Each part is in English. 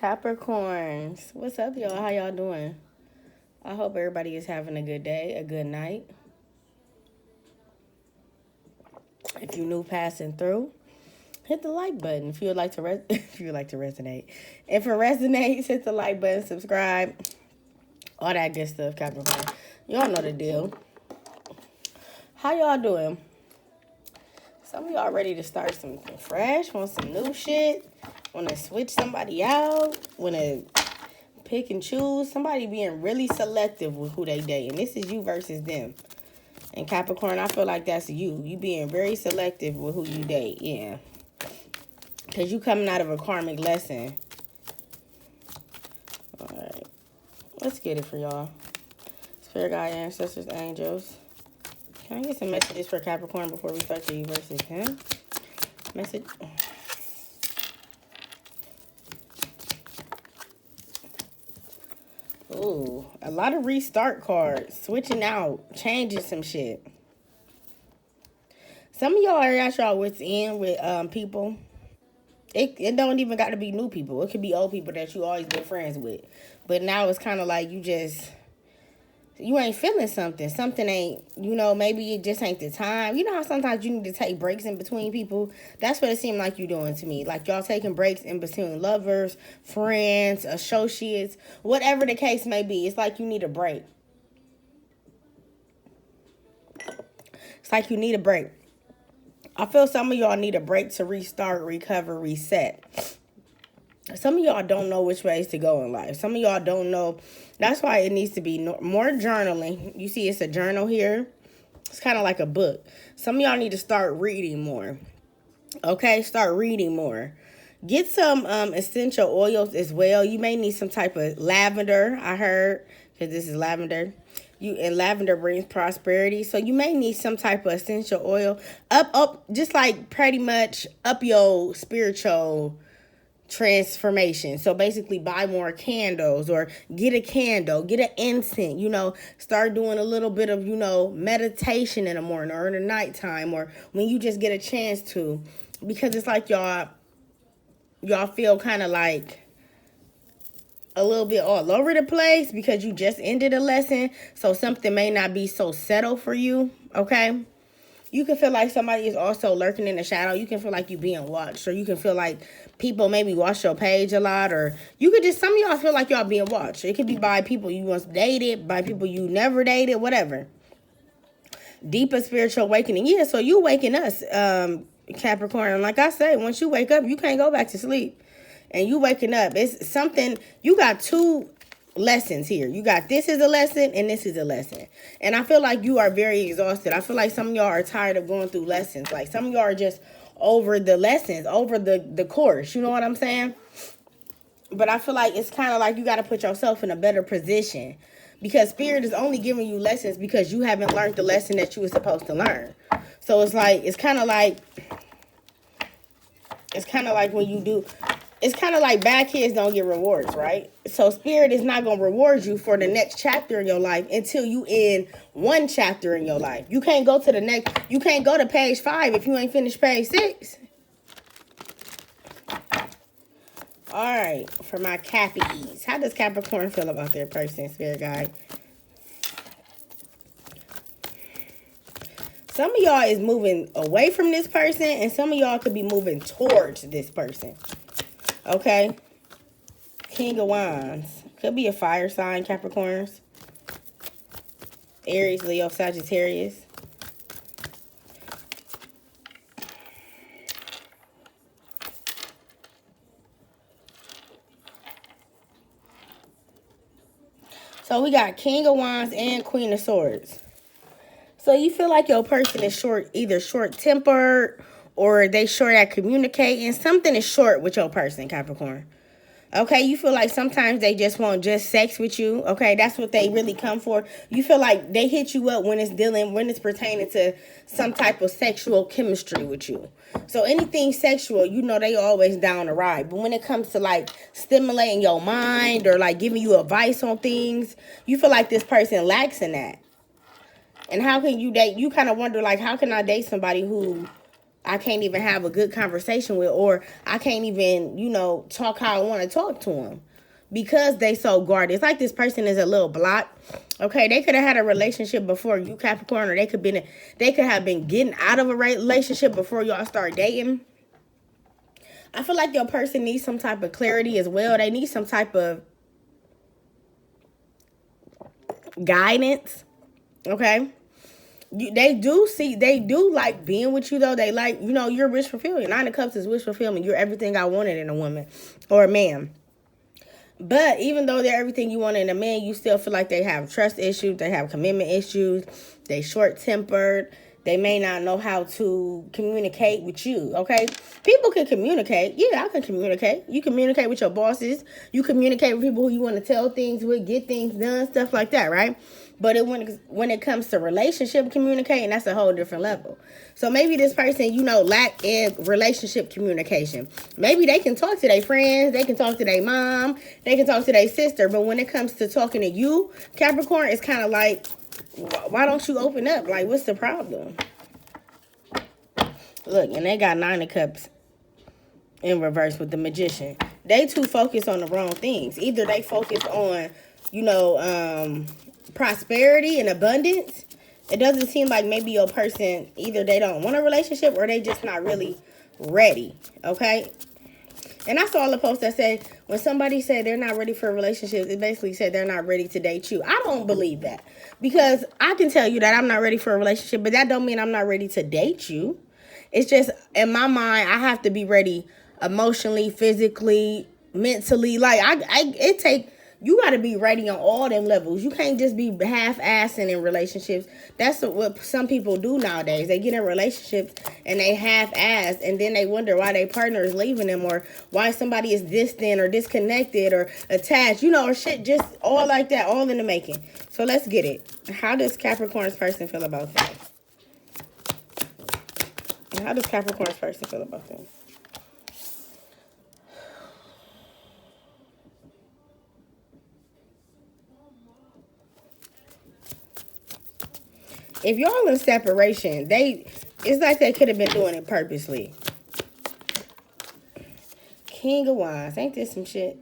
Capricorns, what's up, y'all? How y'all doing? I hope everybody is having a good day, a good night. If you're new passing through, hit the like button. If you would like to if you would like to resonate. If it resonates, hit the like button, subscribe, all that good stuff, Capricorn. Y'all know the deal. How y'all doing? Some of y'all ready to start something fresh, want some new shit, want to switch somebody out, want to pick and choose. Somebody being really selective with who they date, and this is you versus them. And Capricorn, I feel like that's you. You being very selective with who you date, yeah. Because you coming out of a karmic lesson. All right. Let's get it for y'all. Spirit guide, ancestors, angels. Can I get some messages for Capricorn before we start to you versus him? Message. Ooh, a lot of restart cards. Switching out, changing some shit. Some of y'all are at y'all wits end with people. It don't even got to be new people. It could be old people that you always been friends with. But now it's kind of like you ain't feeling something. Something ain't, maybe it just ain't the time. You know how sometimes you need to take breaks in between people? That's what it seemed like you doing to me. Like y'all taking breaks in between lovers, friends, associates, whatever the case may be. It's like you need a break. It's like you need a break. I feel some of y'all need a break to restart, recover, reset. Some of y'all don't know which ways to go in life. Some of y'all don't know. That's why it needs to be more journaling. You see it's a journal here. It's kind of like a book. Some of y'all need to start reading more. Okay, start reading more. Get some essential oils as well. You may need some type of lavender, I heard, because this is lavender. And lavender brings prosperity. So you may need some type of essential oil. Just like pretty much up your spiritual transformation. So basically buy more candles or get a candle, get an incense, start doing a little bit of, meditation in the morning or in the nighttime or when you just get a chance to, because it's like y'all feel kind of like a little bit all over the place because you just ended a lesson. So something may not be so settled for you. Okay. You can feel like somebody is also lurking in the shadow. You can feel like you being watched, or you can feel like people maybe watch your page a lot, or you could some of y'all feel like y'all being watched. It could be by people you once dated, by people you never dated, whatever. Deeper spiritual awakening. Yeah, so you waking us, Capricorn. Like I say, once you wake up, you can't go back to sleep. And you waking up. It's something, you got two lessons here. You got this is a lesson and this is a lesson. And I feel like you are very exhausted. I feel like some of y'all are tired of going through lessons. Like some of y'all are just over the lessons, over the course. You know what I'm saying? But I feel like it's kind of like you got to put yourself in a better position. Because Spirit is only giving you lessons because you haven't learned the lesson that you were supposed to learn. So it's kind of like when you do. It's kind of like bad kids don't get rewards, right? So Spirit is not going to reward you for the next chapter in your life until you end one chapter in your life. You can't go to the next. You can't go to page 5 if you ain't finished page 6. All right, for my Cappies. How does Capricorn feel about their person, Spirit guide? Some of y'all is moving away from this person, and some of y'all could be moving towards this person. Okay, King of Wands. Could be a fire sign, Capricorns. Aries, Leo, Sagittarius. So we got King of Wands and Queen of Swords. So you feel like your person is either short-tempered or they short at communicating. Something is short with your person, Capricorn. Okay, you feel like sometimes they just want just sex with you. Okay, that's what they really come for. You feel like they hit you up when it's pertaining to some type of sexual chemistry with you. So anything sexual, they always down to ride. But when it comes to like stimulating your mind or like giving you advice on things, you feel like this person lacks in that. And how can you date? You kind of wonder like, how can I date somebody who I can't even have a good conversation with, or I can't even, you know, talk how I want to talk to them because they so guarded. It's like this person is a little block. Okay, they could have had a relationship before you, Capricorn, or they could have been getting out of a relationship before y'all start dating. I feel like your person needs some type of clarity as well. They need some type of guidance. Okay. They do like being with you though. They like, you know, you're wish fulfillment. 9 of Cups is wish fulfillment. You're everything I wanted in a woman or a man. But even though they're everything you want in a man, you still feel like they have trust issues. They have commitment issues. They short-tempered. They may not know how to communicate with you, okay? People can communicate. Yeah, I can communicate. You communicate with your bosses. You communicate with people who you want to tell things with, get things done, stuff like that, right? But when it comes to relationship communicating, that's a whole different level. So maybe this person, you know, lack in relationship communication. Maybe they can talk to their friends, they can talk to their mom, they can talk to their sister. But when it comes to talking to you, Capricorn, it's kind of like, why don't you open up? Like, what's the problem? Look, and they got 9 of Cups in reverse with the Magician. They too focused on the wrong things. Either they focus on, you know, prosperity and abundance. It doesn't seem like maybe your person, either they don't want a relationship or they just not really ready, okay? And I saw a post that said, when somebody said they're not ready for a relationship, it basically said they're not ready to date you. I don't believe that. Because I can tell you that I'm not ready for a relationship, but that don't mean I'm not ready to date you. It's just, in my mind, I have to be ready emotionally, physically, mentally. Like, you got to be ready on all them levels. You can't just be half-assing in relationships. That's what some people do nowadays. They get in relationships and they half-ass, and then they wonder why their partner is leaving them, or why somebody is distant or disconnected or attached, you know, or shit, just all like that, all in the making. So let's get it. How does Capricorn's person feel about that? How does Capricorn's person feel about that? If y'all in separation, it's like they could have been doing it purposely. King of Wands. Ain't this some shit?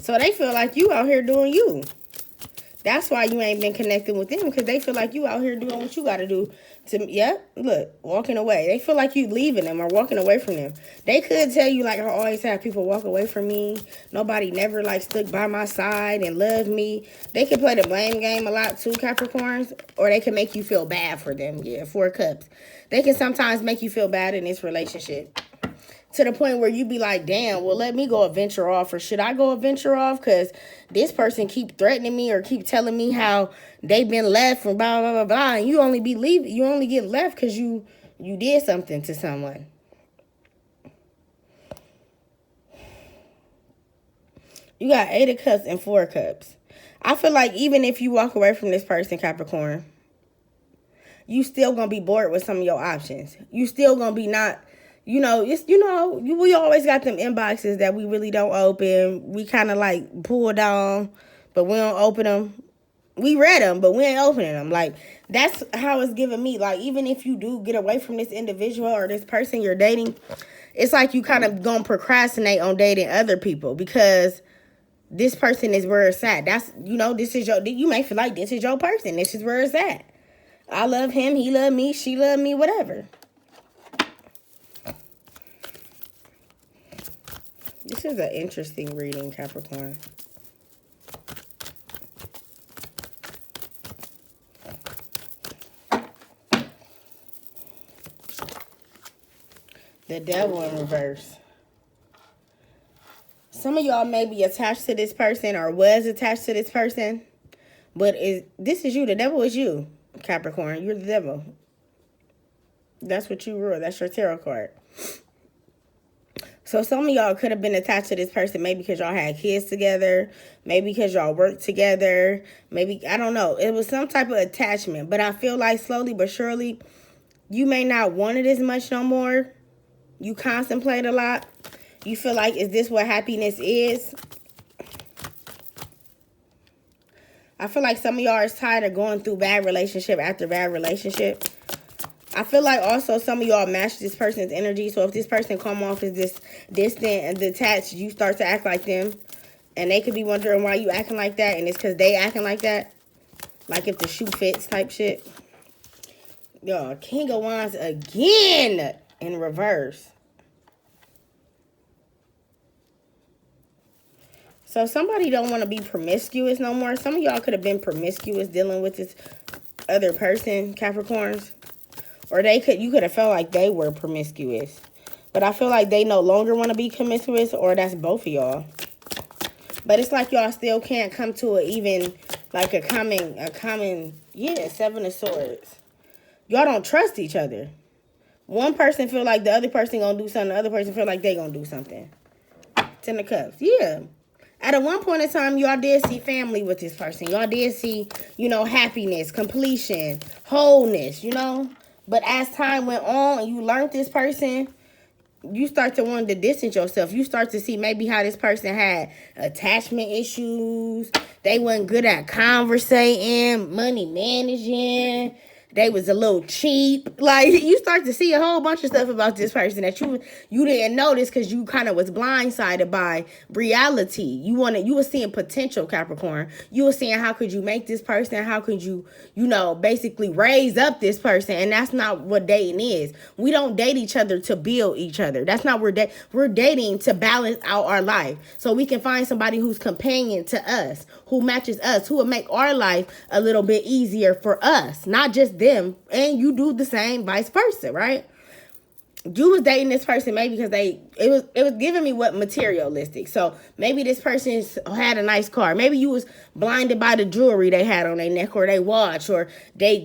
So they feel like you out here doing you. That's why you ain't been connecting with them, because they feel like you out here doing what you got to do. Look, walking away. They feel like you leaving them or walking away from them. They could tell you, like, I always have people walk away from me. Nobody never, like, stuck by my side and loved me. They can play the blame game a lot, too, Capricorns. Or they can make you feel bad for them. Yeah, 4 of Cups. They can sometimes make you feel bad in this relationship. To the point where you be like, damn, well, let me go adventure off. Or should I go adventure off? Because this person keep threatening me or keep telling me how they've been left and blah, blah, blah, blah. And you only get left because you did something to someone. You got 8 of Cups and 4 of Cups. I feel like even if you walk away from this person, Capricorn, you still going to be bored with some of your options. You still going to be not... we always got them inboxes that we really don't open. We kind of like pull down, but we don't open them. We read them, but we ain't opening them. Like, that's how it's giving me. Like, even if you do get away from this individual or this person you're dating, it's like you kind of gonna procrastinate on dating other people because this person is where it's at. That's, you may feel like this is your person. This is where it's at. I love him. He love me. She love me. Whatever. This is an interesting reading, Capricorn. The Devil in reverse. Some of y'all may be attached to this person or was attached to this person. But this is you. The devil is you, Capricorn. You're the devil. That's what you rule. That's your tarot card. So some of y'all could have been attached to this person maybe because y'all had kids together, maybe because y'all worked together, maybe, I don't know. It was some type of attachment, but I feel like slowly but surely, you may not want it as much no more. You contemplate a lot. You feel like, is this what happiness is? I feel like some of y'all is tired of going through bad relationship after bad relationship. I feel like also some of y'all match this person's energy. So if this person come off as this distant and detached, you start to act like them. And they could be wondering why you acting like that. And it's because they acting like that. Like if the shoe fits type shit. Y'all, King of Wands again in reverse. So somebody don't want to be promiscuous no more. Some of y'all could have been promiscuous dealing with this other person, Capricorns. Or you could have felt like they were promiscuous. But I feel like they no longer want to be promiscuous, or that's both of y'all. But it's like y'all still can't come to a common, yeah, Seven of Swords. Y'all don't trust each other. One person feel like the other person gonna do something, the other person feel like they gonna do something. Ten of Cups, yeah. At one point in time, y'all did see family with this person. Y'all did see, happiness, completion, wholeness, But as time went on and you learned this person, you start to want to distance yourself. You start to see maybe how this person had attachment issues. They wasn't good at conversating, money managing. They was a little cheap. Like, you start to see a whole bunch of stuff about this person that you didn't notice because you kind of was blindsided by reality. You were seeing potential, Capricorn. You were seeing how could you make this person, how could you, basically raise up this person. And that's not what dating is. We don't date each other to build each other. That's not what we're dating to balance out our life. So we can find somebody who's companion to us, who matches us, who will make our life a little bit easier for us, not just them. And you do the same, vice versa, right? You was dating this person maybe because it was giving me what materialistic. So maybe this person had a nice car. Maybe you was blinded by the jewelry they had on their neck or they watch, or they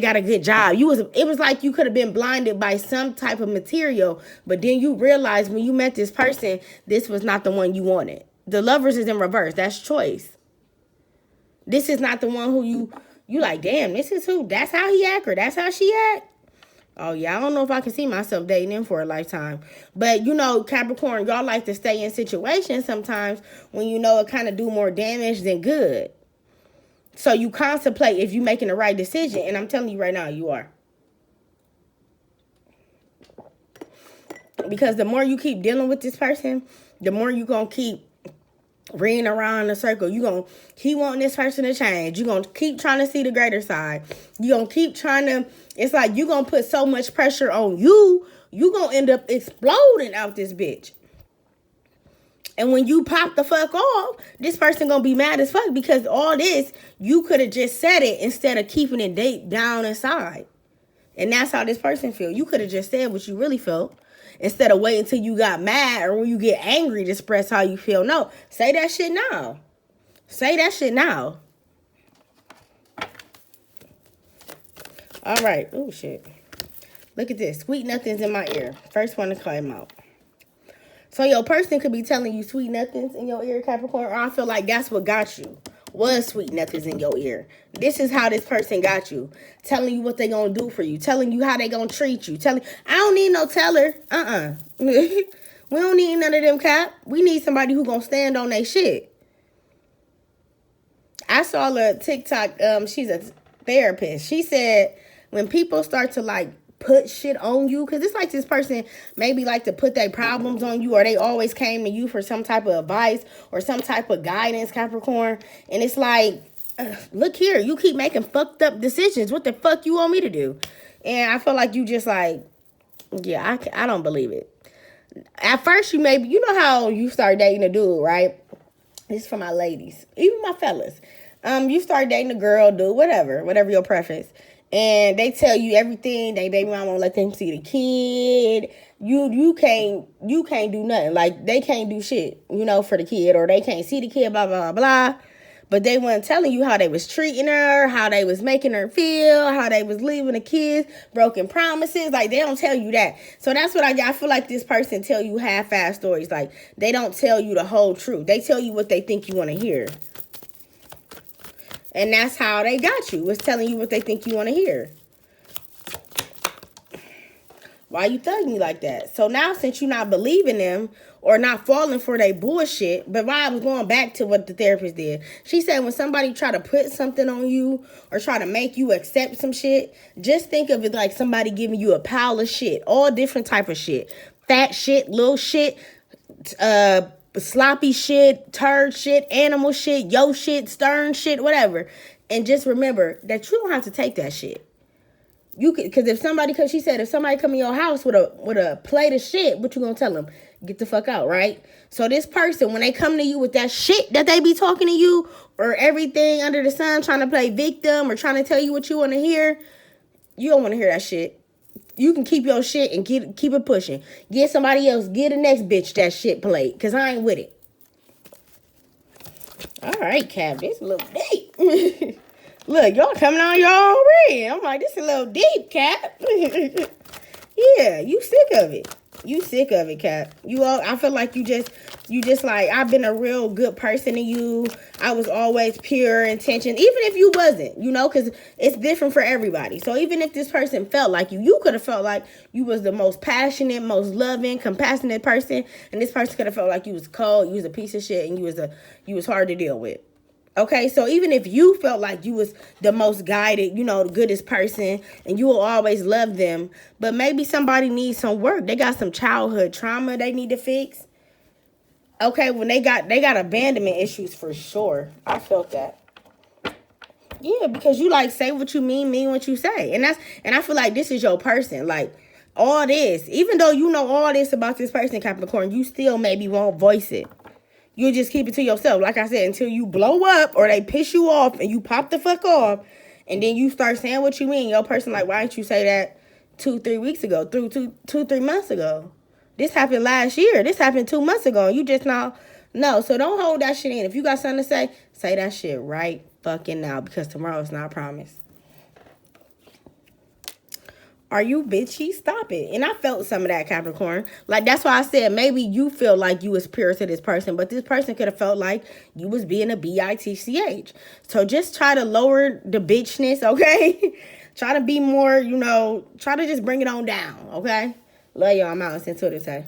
got a good job. It was like you could have been blinded by some type of material, but then you realized when you met this person, this was not the one you wanted. The Lovers is in reverse. That's choice. This is not the one who you like, damn, this is who, that's how he act or that's how she act. Oh, yeah, I don't know if I can see myself dating him for a lifetime. But, Capricorn, y'all like to stay in situations sometimes when it kind of do more damage than good. So you contemplate if you're making the right decision. And I'm telling you right now, you are. Because the more you keep dealing with this person, the more you're going to keep ringing around in a circle. You're going to keep wanting this person to change. You're going to keep trying to see the greater side. You're going to keep trying to, it's like you're going to put so much pressure on you, you're going to end up exploding out this bitch. And when you pop the fuck off, this person going to be mad as fuck because all this, you could have just said it instead of keeping it down inside. And that's how this person feel. You could have just said what you really felt. Instead of waiting until you got mad or when you get angry to express how you feel. No, say that shit now. Say that shit now. All right. Oh, shit. Look at this. Sweet nothings in my ear. First one to come out. So your person could be telling you sweet nothings in your ear, Capricorn. Or I feel like that's what got you. Was sweet nothings in your ear. This is how this person got you. Telling you what they gonna do for you. Telling you how they gonna treat you. I don't need no teller. We don't need none of them, Cap. We need somebody who gonna stand on their shit. I saw a TikTok. She's a therapist. She said when people start to put shit on you, because it's like this person maybe like to put their problems on you, or they always came to you for some type of advice or some type of guidance, Capricorn. And it's like, look here, you keep making fucked up decisions. What the fuck you want me to do? And I feel like you just yeah, I don't believe it. At first, you know how you start dating a dude, right? This is for my ladies, even my fellas. You start dating a girl, dude, whatever your preference. And they tell you everything. They baby mama won't let them see the kid. You can't do nothing. Like, they can't do shit, for the kid, or they can't see the kid, blah, blah, blah, blah. But they weren't telling you how they was treating her, how they was making her feel, how they was leaving the kids, broken promises. Like, they don't tell you that. So that's what I feel like this person tell you half-ass stories. Like, they don't tell you the whole truth. They tell you what they think you want to hear. And that's how they got you, was telling you what they think you want to hear. Why you thug me like that? So now, since you're not believing them or not falling for their bullshit, but why I was going back to what the therapist did. She said when somebody try to put something on you or try to make you accept some shit, just think of it like somebody giving you a pile of shit, all different type of shit. Fat shit, little shit, sloppy shit, turd shit, animal shit, yo shit, stern shit, whatever. And just remember that you don't have to take that shit. You could, because she said if somebody come in your house with a plate of shit, what you gonna tell them? Get the fuck out, right? So this person, when they come to you with that shit that they be talking to you, or everything under the sun, trying to play victim or trying to tell you what you want to hear, you don't want to hear that shit. You can keep your shit and keep it pushing. Get somebody else, get the next bitch that shit plate, because I ain't with it. All right, Cap, this a little deep. Look, y'all coming on your own read. I'm like, this a little deep, Cap. Yeah, you sick of it. You sick of it, Cap. I feel like you just like, I've been a real good person to you. I was always pure intention, even if you wasn't, because it's different for everybody. So even if this person felt like you could have felt like you was the most passionate, most loving, compassionate person, and this person could have felt like you was cold, you was a piece of shit, and you was hard to deal with. Okay, so even if you felt like you was the most guided, the goodest person, and you will always love them, but maybe somebody needs some work. They got some childhood trauma they need to fix. Okay, when they got abandonment issues for sure. I felt that. Yeah, because you say what you mean what you say. And I feel like this is your person. Like all this, even though you know all this about this person, Capricorn, you still maybe won't voice it. You just keep it to yourself, like I said, until you blow up or they piss you off and you pop the fuck off, and then you start saying what you mean. Your person like, why didn't you say that 2-3 weeks ago, 3 months ago? This happened last year. This happened 2 months ago. You just now no. So don't hold that shit in. If you got something to say that shit right fucking now, because tomorrow is not promised. Are you bitchy? Stop it. And I felt some of that, Capricorn. Like, that's why I said maybe you feel like you was pure to this person, but this person could have felt like you was being a bitch. So just try to lower the bitchness, okay? Try to be more, try to just bring it on down, okay? Love y'all. I'm out. Until this day.